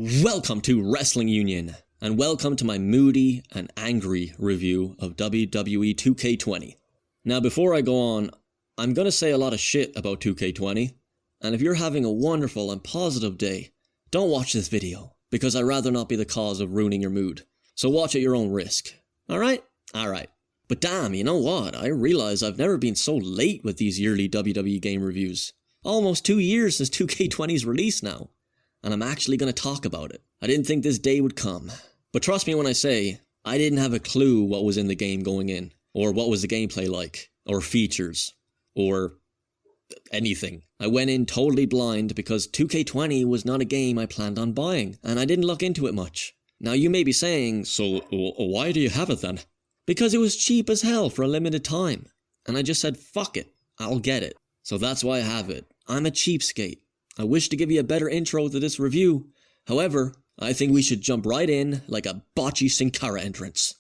Welcome to Wrestling Union, and welcome to my moody and angry review of WWE 2K20. Now before I go on, I'm gonna say a lot of shit about 2K20, and if you're having a wonderful and positive day, don't watch this video, because I'd rather not be the cause of ruining your mood. So watch at your own risk. Alright? Alright. But damn, you know what? I realize I've never been so late with these yearly WWE game reviews. Almost 2 years since 2K20's release now. And I'm actually going to talk about it. I didn't think this day would come. But trust me when I say, I didn't have a clue what was in the game going in, or what was the gameplay like, or features, or anything. I went in totally blind because 2K20 was not a game I planned on buying, and I didn't look into it much. Now you may be saying, so why do you have it then? Because it was cheap as hell for a limited time. And I just said, fuck it, I'll get it. So that's why I have it. I'm a cheapskate. I wish to give you a better intro to this review. However, I think we should jump right in like a bocce Sin Cara entrance.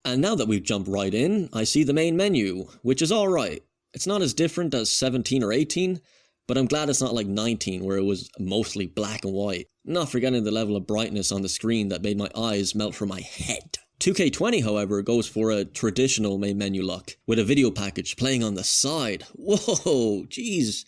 And now that we've jumped right in, I see the main menu, which is alright. It's not as different as 17 or 18, but I'm glad it's not like 19 where it was mostly black and white. Not forgetting the level of brightness on the screen that made my eyes melt from my head. 2K20, however, goes for a traditional main menu look, with a video package playing on the side. Whoa, jeez.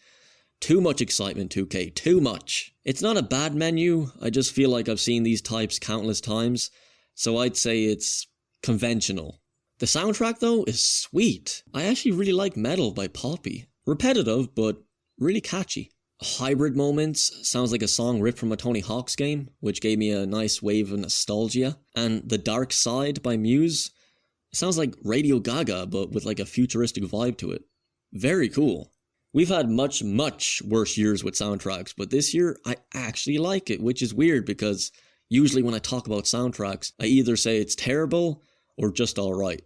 Too much excitement, 2K, too much. It's not a bad menu, I just feel like I've seen these types countless times, so I'd say it's conventional. The soundtrack, though, is sweet. I actually really like Metal by Poppy. Repetitive, but really catchy. Hybrid Moments sounds like a song ripped from a Tony Hawk's game, which gave me a nice wave of nostalgia. And The Dark Side by Muse sounds like Radio Gaga, but with like a futuristic vibe to it. Very cool. We've had much worse years with soundtracks, but this year I actually like it, which is weird because usually when I talk about soundtracks, I either say it's terrible or just alright.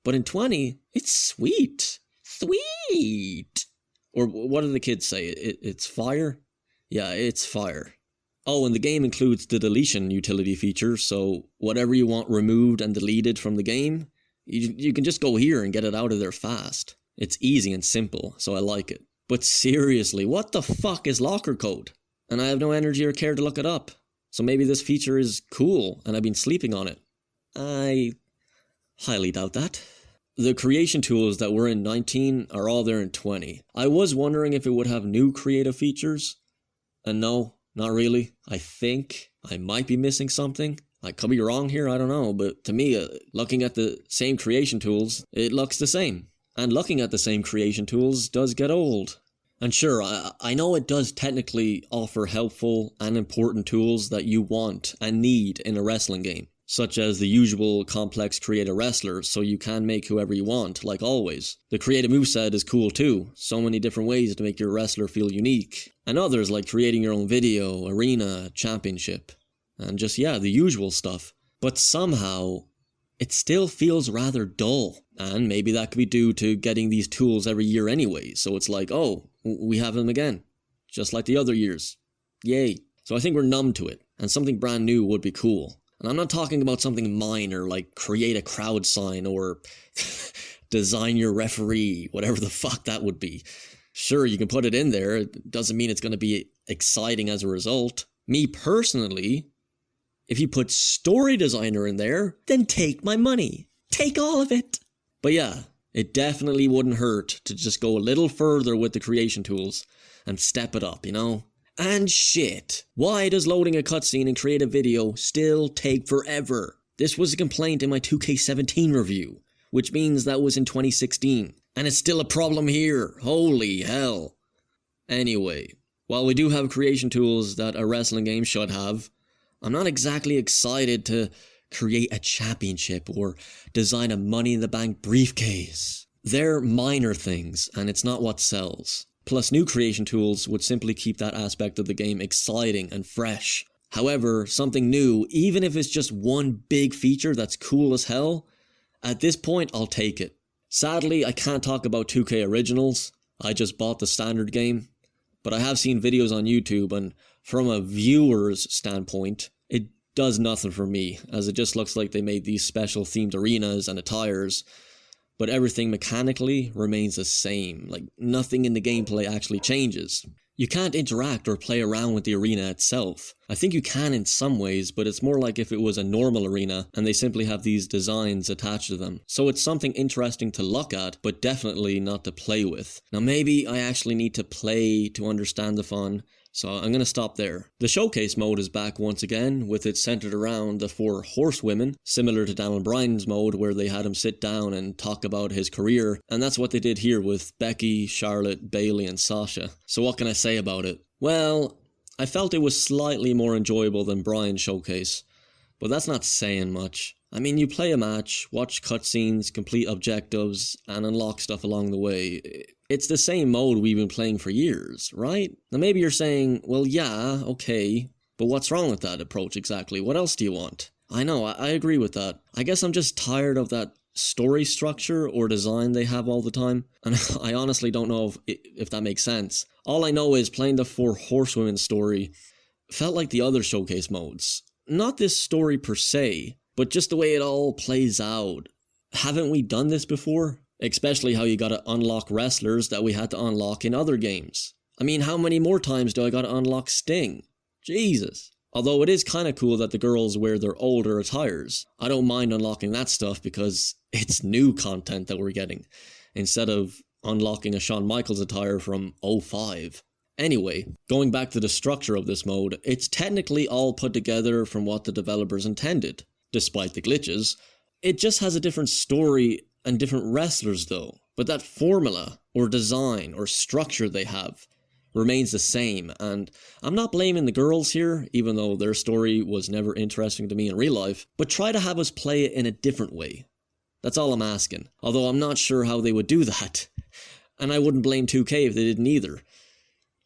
But in 20, it's sweet. Sweet! Or what do the kids say? It's fire? Yeah, it's fire. Oh, and the game includes the deletion utility feature, so whatever you want removed and deleted from the game, you can just go here and get it out of there fast. It's easy and simple, so I like it. But seriously, what the fuck is locker code? And I have no energy or care to look it up. So maybe this feature is cool, and I've been sleeping on it. I highly doubt that. The creation tools that were in 19 are all there in 20. I was wondering if it would have new creative features. And no, not really. I think I might be missing something. I could be wrong here, I don't know. But to me, looking at the same creation tools, it looks the same. And looking at the same creation tools does get old. And sure, I know it does technically offer helpful and important tools that you want and need in a wrestling game, such as the usual complex create a wrestler so you can make whoever you want, like always. The create a moveset is cool too, so many different ways to make your wrestler feel unique. And others like creating your own video, arena, championship, and just the usual stuff. But somehow, it still feels rather dull, and maybe that could be due to getting these tools every year anyway, so it's like, oh, we have them again, just like the other years. Yay. So I think we're numb to it, and something brand new would be cool. And I'm not talking about something minor like create a crowd sign or design your referee, whatever the fuck that would be. Sure, you can put it in there, it doesn't mean it's going to be exciting as a result. Me personally, if you put story designer in there, then take my money. Take all of it. But yeah, it definitely wouldn't hurt to just go a little further with the creation tools and step it up, you know? And shit, why does loading a cutscene and create a video still take forever? This was a complaint in my 2K17 review, which means that was in 2016. And it's still a problem here. Holy hell. Anyway, while we do have creation tools that a wrestling game should have, I'm not exactly excited to create a championship or design a Money in the Bank briefcase. They're minor things, and it's not what sells. Plus, new creation tools would simply keep that aspect of the game exciting and fresh. However, something new, even if it's just one big feature that's cool as hell, at this point I'll take it. Sadly, I can't talk about 2K Originals. I just bought the standard game. But I have seen videos on YouTube, and from a viewer's standpoint, it does nothing for me, as it just looks like they made these special themed arenas and attires, but everything mechanically remains the same, like nothing in the gameplay actually changes. You can't interact or play around with the arena itself. I think you can in some ways, but it's more like if it was a normal arena and they simply have these designs attached to them. So it's something interesting to look at, but definitely not to play with. Now maybe I actually need to play to understand the fun, so I'm going to stop there. The showcase mode is back once again, with it centered around the 4 horsewomen, similar to Daniel Bryan's mode where they had him sit down and talk about his career, and that's what they did here with Becky, Charlotte, Bayley and Sasha. So what can I say about it? Well, I felt it was slightly more enjoyable than Bryan's showcase, but that's not saying much. I mean, you play a match, watch cutscenes, complete objectives, and unlock stuff along the way. It's the same mode we've been playing for years, right? Now maybe you're saying, well yeah, okay, but what's wrong with that approach exactly? What else do you want? I know, I agree with that. I guess I'm just tired of that story structure or design they have all the time, and I honestly don't know if that makes sense. All I know is playing the 4 horsewomen story felt like the other showcase modes. Not this story per se, but just the way it all plays out. Haven't we done this before? Especially how you gotta unlock wrestlers that we had to unlock in other games. I mean, how many more times do I gotta unlock Sting? Jesus. Although it is kinda cool that the girls wear their older attires. I don't mind unlocking that stuff because it's new content that we're getting, instead of unlocking a Shawn Michaels attire from 05. Anyway, going back to the structure of this mode, it's technically all put together from what the developers intended, despite the glitches. It just has a different story and different wrestlers though, but that formula or design or structure they have remains the same, and I'm not blaming the girls here, even though their story was never interesting to me in real life, but try to have us play it in a different way. That's all I'm asking, although I'm not sure how they would do that, and I wouldn't blame 2K if they didn't either.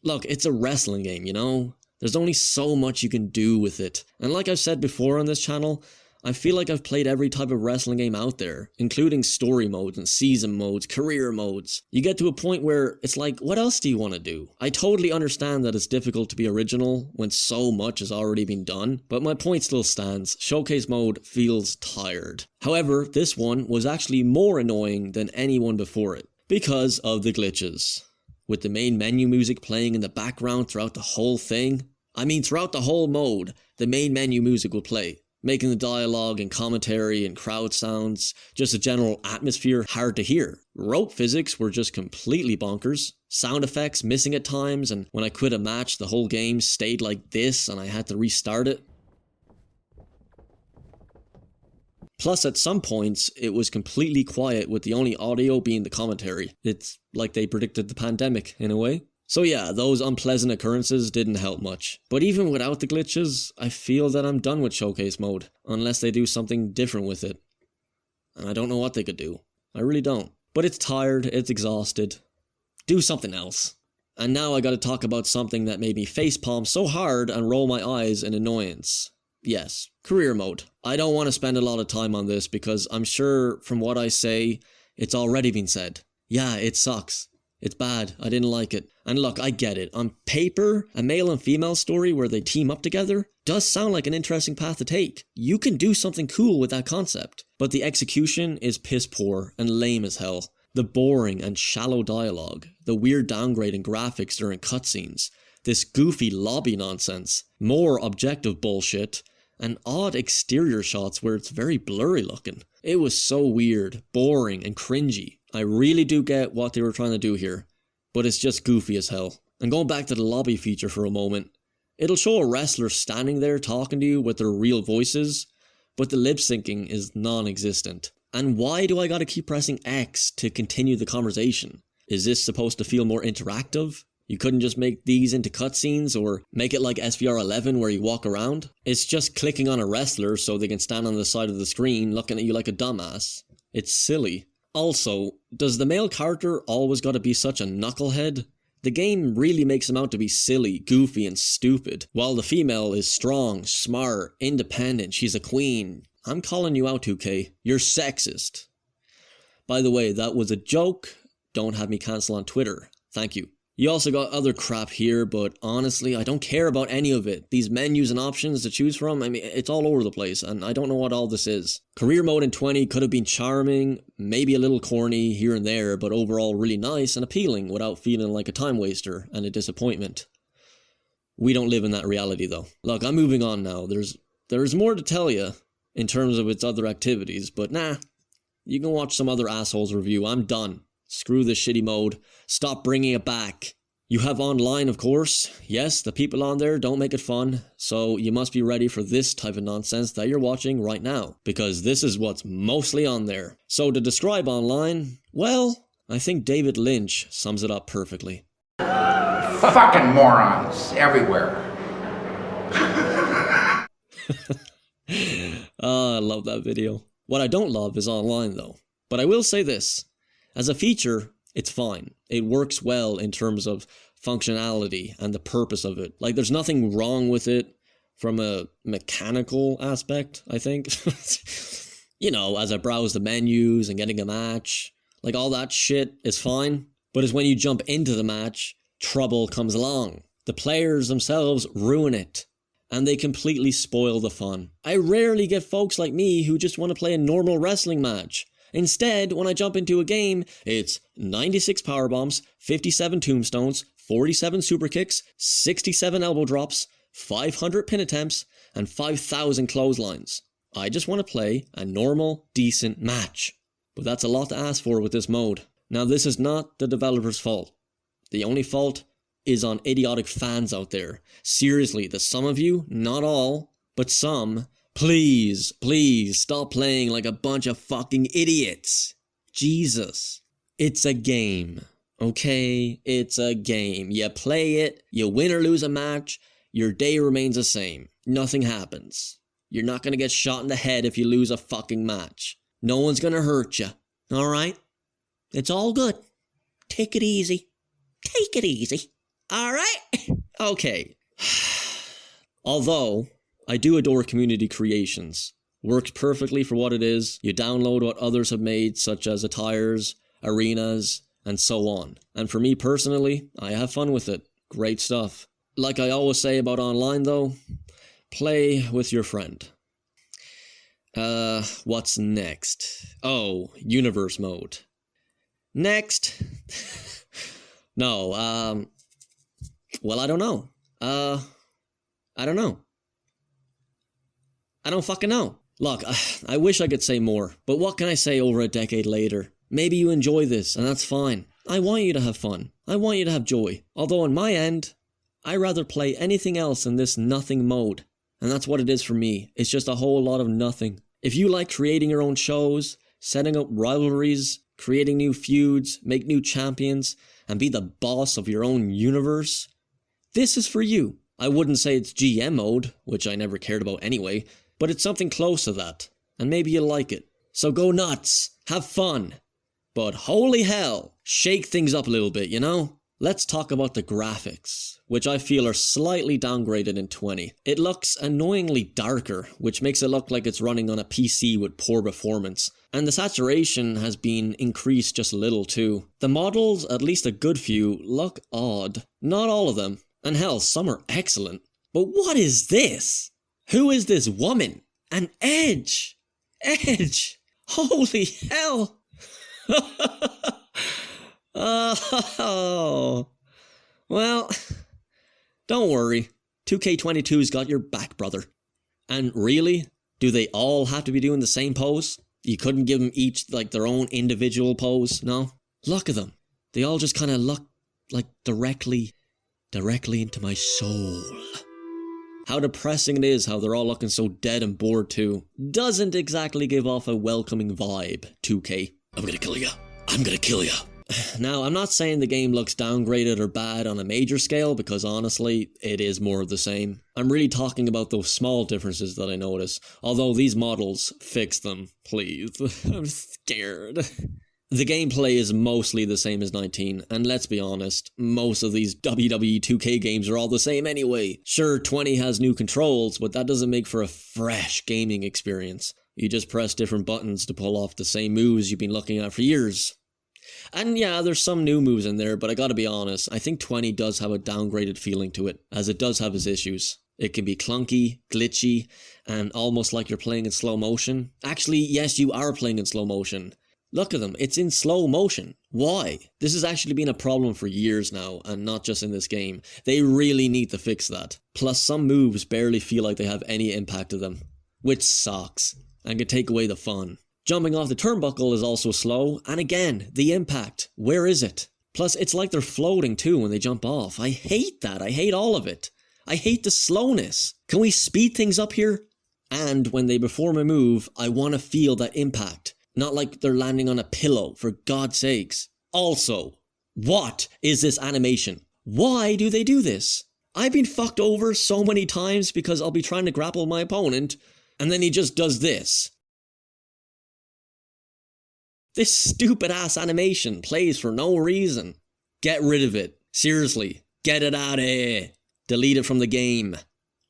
Look, it's a wrestling game, you know? There's only so much you can do with it, and like I've said before on this channel, I feel like I've played every type of wrestling game out there, including story modes and season modes, career modes. You get to a point where it's like, what else do you want to do? I totally understand that it's difficult to be original when so much has already been done, but my point still stands. Showcase mode feels tired. However, this one was actually more annoying than any one before it, because of the glitches. With the main menu music playing in the background throughout the whole thing. I mean, throughout the whole mode, the main menu music will play, making the dialogue and commentary and crowd sounds, just a general atmosphere, hard to hear. Rope physics were just completely bonkers. Sound effects missing at times, and when I quit a match, the whole game stayed like this and I had to restart it. Plus, at some points, it was completely quiet with the only audio being the commentary. It's like they predicted the pandemic, in a way. So yeah, those unpleasant occurrences didn't help much. But even without the glitches, I feel that I'm done with Showcase mode, unless they do something different with it. And I don't know what they could do. I really don't. But it's tired, it's exhausted. Do something else. And now I gotta talk about something that made me facepalm so hard and roll my eyes in annoyance. Yes, career mode. I don't want to spend a lot of time on this because I'm sure from what I say, it's already been said. Yeah, it sucks. It's bad. I didn't like it. And look, I get it. On paper, a male and female story where they team up together does sound like an interesting path to take. You can do something cool with that concept. But the execution is piss poor and lame as hell. The boring and shallow dialogue, the weird downgrade in graphics during cutscenes, this goofy lobby nonsense, more objective bullshit, and odd exterior shots where it's very blurry looking. It was so weird, boring, and cringy. I really do get what they were trying to do here, but it's just goofy as hell. And going back to the lobby feature for a moment, it'll show a wrestler standing there talking to you with their real voices, but the lip syncing is non-existent. And why do I gotta keep pressing X to continue the conversation? Is this supposed to feel more interactive? You couldn't just make these into cutscenes or make it like SVR 11 where you walk around? It's just clicking on a wrestler so they can stand on the side of the screen looking at you like a dumbass. It's silly. Also, does the male character always gotta be such a knucklehead? The game really makes him out to be silly, goofy, and stupid, while the female is strong, smart, independent, she's a queen. I'm calling you out, 2K. You're sexist. By the way, that was a joke. Don't have me cancel on Twitter. Thank you. You also got other crap here, but honestly, I don't care about any of it. These menus and options to choose from, I mean, it's all over the place, and I don't know what all this is. Career mode in 20 could have been charming, maybe a little corny here and there, but overall really nice and appealing without feeling like a time waster and a disappointment. We don't live in that reality, though. Look, I'm moving on now. There's more to tell you in terms of its other activities, but nah, you can watch some other asshole's review. I'm done. Screw this shitty mode. Stop bringing it back. You have online, of course. Yes, the people on there don't make it fun, so you must be ready for this type of nonsense that you're watching right now, because this is what's mostly on there. So to describe online, well, I think David Lynch sums it up perfectly. Fucking morons everywhere. I love that video. What I don't love is online, though. But I will say this. As a feature, it's fine. It works well in terms of functionality and the purpose of it. Like, there's nothing wrong with it from a mechanical aspect, I think. You know, as I browse the menus and getting a match, like, all that shit is fine. But it's when you jump into the match, trouble comes along. The players themselves ruin it. And they completely spoil the fun. I rarely get folks like me who just want to play a normal wrestling match. Instead, when I jump into a game, it's 96 powerbombs, 57 tombstones, 47 super kicks, 67 elbow drops, 500 pin attempts, and 5,000 clotheslines. I just want to play a normal, decent match. But that's a lot to ask for with this mode. Now, this is not the developer's fault. The only fault is on idiotic fans out there. Seriously, the some of you, not all, but some, please stop playing like a bunch of fucking idiots. Jesus. It's a game, okay? It's a game. You play it, you win or lose a match, your day remains the same. Nothing happens. You're not gonna get shot in the head if you lose a fucking match. No one's gonna hurt you, alright? It's all good. Take it easy. Take it easy. Alright? Okay. Although, I do adore community creations. Works perfectly for what it is. You download what others have made, such as attires, arenas, and so on. And for me personally, I have fun with it. Great stuff. Like I always say about online though, play with your friend. What's next? Oh, universe mode. Next. No, well, I don't know. I don't know. I don't fucking know. Look, I wish I could say more, but what can I say over a decade later? Maybe you enjoy this, and that's fine. I want you to have fun. I want you to have joy. Although on my end, I'd rather play anything else in this nothing mode. And that's what it is for me. It's just a whole lot of nothing. If you like creating your own shows, setting up rivalries, creating new feuds, make new champions, and be the boss of your own universe, this is for you. I wouldn't say it's GM mode, which I never cared about anyway, but it's something close to that, and maybe you'll like it. So go nuts, have fun, but holy hell, shake things up a little bit, you know? Let's talk about the graphics, which I feel are slightly downgraded in 20. It looks annoyingly darker, which makes it look like it's running on a PC with poor performance. And the saturation has been increased just a little too. The models, at least a good few, look odd. Not all of them, and hell, some are excellent. But what is this? Who is this woman? An Edge! Edge! Holy hell! Oh, well, don't worry. 2K22's got your back, brother. And really, do they all have to be doing the same pose? You couldn't give them each, like, their own individual pose, no? Look at them. They all just kind of look, like, directly into my soul. How depressing it is how they're all looking so dead and bored, too. Doesn't exactly give off a welcoming vibe, 2K. I'm gonna kill ya. I'm gonna kill ya. Now, I'm not saying the game looks downgraded or bad on a major scale, because honestly, it is more of the same. I'm really talking about those small differences that I notice, although these models fix them, please. I'm scared. The gameplay is mostly the same as 19, and let's be honest, most of these WWE 2K games are all the same anyway. Sure, 20 has new controls, but that doesn't make for a fresh gaming experience. You just press different buttons to pull off the same moves you've been looking at for years. And yeah, there's some new moves in there, but I gotta be honest, I think 20 does have a downgraded feeling to it, as it does have its issues. It can be clunky, glitchy, and almost like you're playing in slow motion. Actually, yes, you are playing in slow motion. Look at them, it's in slow motion. Why? This has actually been a problem for years now, and not just in this game. They really need to fix that. Plus, some moves barely feel like they have any impact to them, which sucks, and can take away the fun. Jumping off the turnbuckle is also slow, and again, the impact, where is it? Plus, it's like they're floating too when they jump off. I hate that, I hate all of it. I hate the slowness. Can we speed things up here? And when they perform a move, I want to feel that impact. Not like they're landing on a pillow, for God's sakes. Also, what is this animation? Why do they do this? I've been fucked over so many times because I'll be trying to grapple my opponent, and then he just does this. This stupid ass animation plays for no reason. Get rid of it. Seriously, get it out of here. Delete it from the game.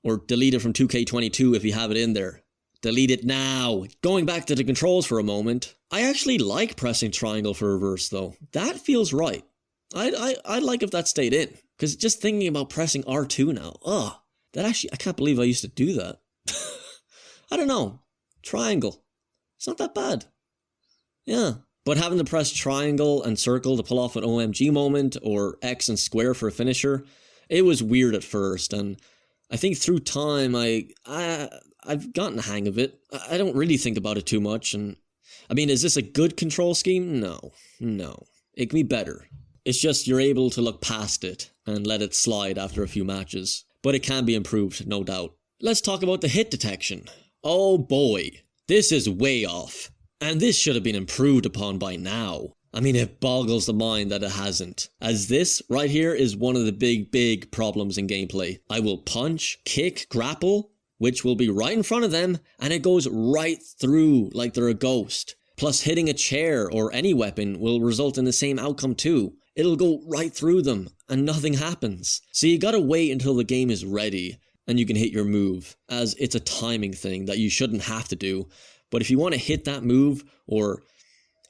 Or delete it from 2K22 if you have it in there. Delete it now. Going back to the controls for a moment, I actually like pressing triangle for reverse though. That feels right. I'd like if that stayed in. Because just thinking about pressing R2 now, I can't believe I used to do that. I don't know. Triangle. It's not that bad. Yeah. But having to press triangle and circle to pull off an OMG moment, or X and square for a finisher, it was weird at first, and I think through time I've gotten the hang of it. I don't really think about it too much, and I mean, is this a good control scheme? No. It can be better. It's just you're able to look past it and let it slide after a few matches. But it can be improved, no doubt. Let's talk about the hit detection. Oh boy, this is way off. And this should have been improved upon by now. I mean, it boggles the mind that it hasn't. As this right here is one of the big problems in gameplay. I will punch, kick, grapple, which will be right in front of them, and it goes right through like they're a ghost. Plus hitting a chair or any weapon will result in the same outcome too. It'll go right through them, and nothing happens. So you gotta wait until the game is ready, and you can hit your move, as it's a timing thing that you shouldn't have to do. But if you want to hit that move, or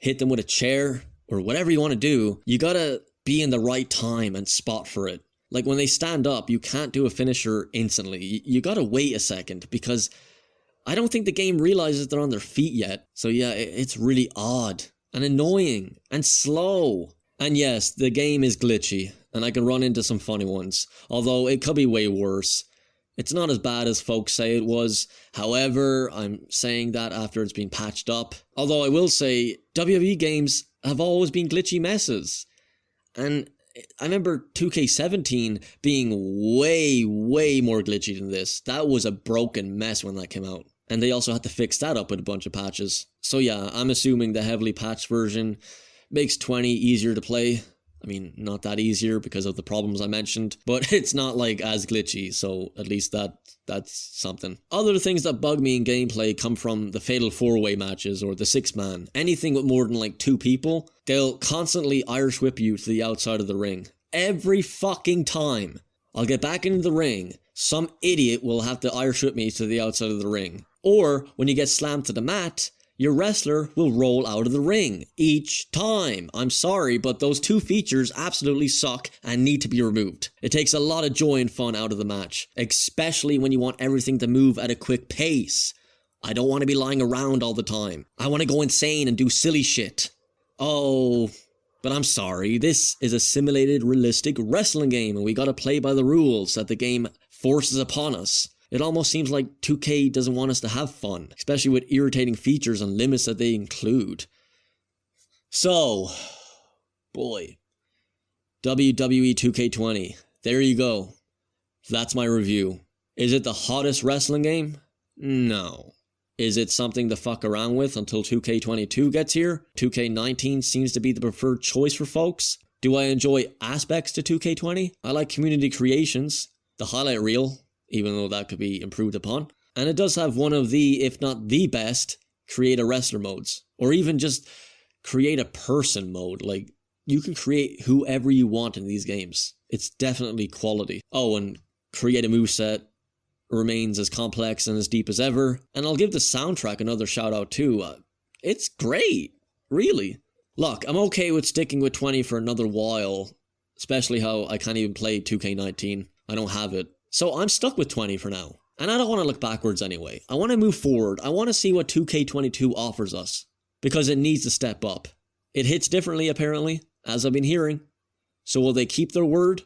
hit them with a chair, or whatever you want to do, you gotta be in the right time and spot for it. Like when they stand up, you can't do a finisher instantly. You gotta wait a second, because I don't think the game realizes they're on their feet yet. So yeah, it's really odd, and annoying, and slow. And yes, the game is glitchy, and I can run into some funny ones, although it could be way worse. It's not as bad as folks say it was. However, I'm saying that after it's been patched up. Although I will say, WWE games have always been glitchy messes. And I remember 2K17 being way more glitchy than this. That was a broken mess when that came out. And they also had to fix that up with a bunch of patches. So yeah, I'm assuming the heavily patched version makes 20 easier to play. I mean, not that easier because of the problems I mentioned, but it's not like as glitchy, so at least that's something. Other things that bug me in gameplay come from the Fatal 4-Way matches or the 6-man. Anything with more than like 2 people, they'll constantly Irish whip you to the outside of the ring. Every fucking time. I'll get back into the ring, some idiot will have to Irish whip me to the outside of the ring. Or, when you get slammed to the mat, your wrestler will roll out of the ring each time. I'm sorry, but those 2 features absolutely suck and need to be removed. It takes a lot of joy and fun out of the match, especially when you want everything to move at a quick pace. I don't want to be lying around all the time. I want to go insane and do silly shit. Oh, but I'm sorry, this is a simulated, realistic wrestling game, and we gotta play by the rules that the game forces upon us. It almost seems like 2K doesn't want us to have fun, especially with irritating features and limits that they include. So, boy, WWE 2K20, there you go. That's my review. Is it the hottest wrestling game? No. Is it something to fuck around with until 2K22 gets here? 2K19 seems to be the preferred choice for folks. Do I enjoy aspects to 2K20? I like community creations, the highlight reel, even though that could be improved upon. And it does have one of the, if not the best, create a wrestler modes. Or even just create a person mode. Like, you can create whoever you want in these games. It's definitely quality. Oh, and create a moveset remains as complex and as deep as ever. And I'll give the soundtrack another shout out too. It's great, really. Look, I'm okay with sticking with 20 for another while, especially how I can't even play 2K19. I don't have it. So I'm stuck with 20 for now. And I don't want to look backwards anyway. I want to move forward. I want to see what 2K22 offers us. Because it needs to step up. It hits differently, apparently, as I've been hearing. So will they keep their word?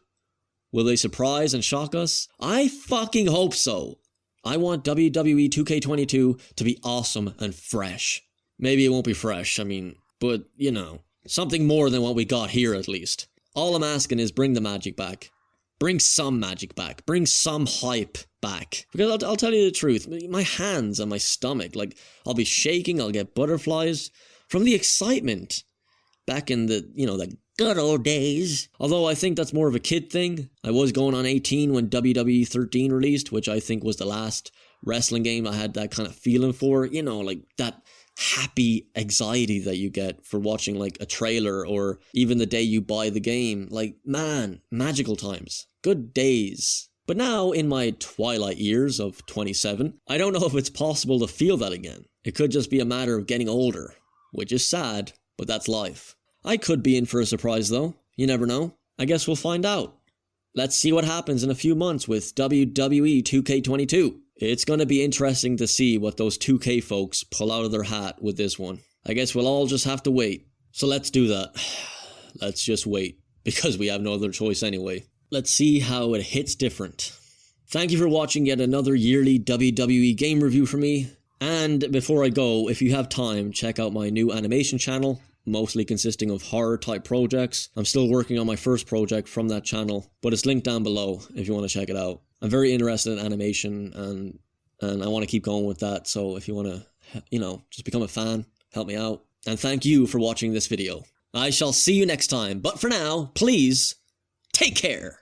Will they surprise and shock us? I fucking hope so. I want WWE 2K22 to be awesome and fresh. Maybe it won't be fresh, but, something more than what we got here at least. All I'm asking is bring the magic back. Bring some magic back. Bring some hype back. Because I'll tell you the truth, my hands and my stomach, I'll be shaking, I'll get butterflies from the excitement back in the good old days. Although I think that's more of a kid thing. I was going on 18 when WWE 13 released, which I think was the last wrestling game I had that kind of feeling for. That happy anxiety that you get for watching a trailer or even the day you buy the game. Man, magical times. Good days. But now, in my twilight years of 27, I don't know if it's possible to feel that again. It could just be a matter of getting older, which is sad, but that's life. I could be in for a surprise though. You never know. I guess we'll find out. Let's see what happens in a few months with WWE 2K22. It's going to be interesting to see what those 2K folks pull out of their hat with this one. I guess we'll all just have to wait. So let's do that. Let's just wait, because we have no other choice anyway. Let's see how it hits different. Thank you for watching yet another yearly WWE game review for me. And before I go, if you have time, check out my new animation channel, mostly consisting of horror type projects. I'm still working on my first project from that channel, but it's linked down below if you want to check it out. I'm very interested in animation and I want to keep going with that. So if you want to, just become a fan, help me out. And thank you for watching this video. I shall see you next time. But for now, please take care.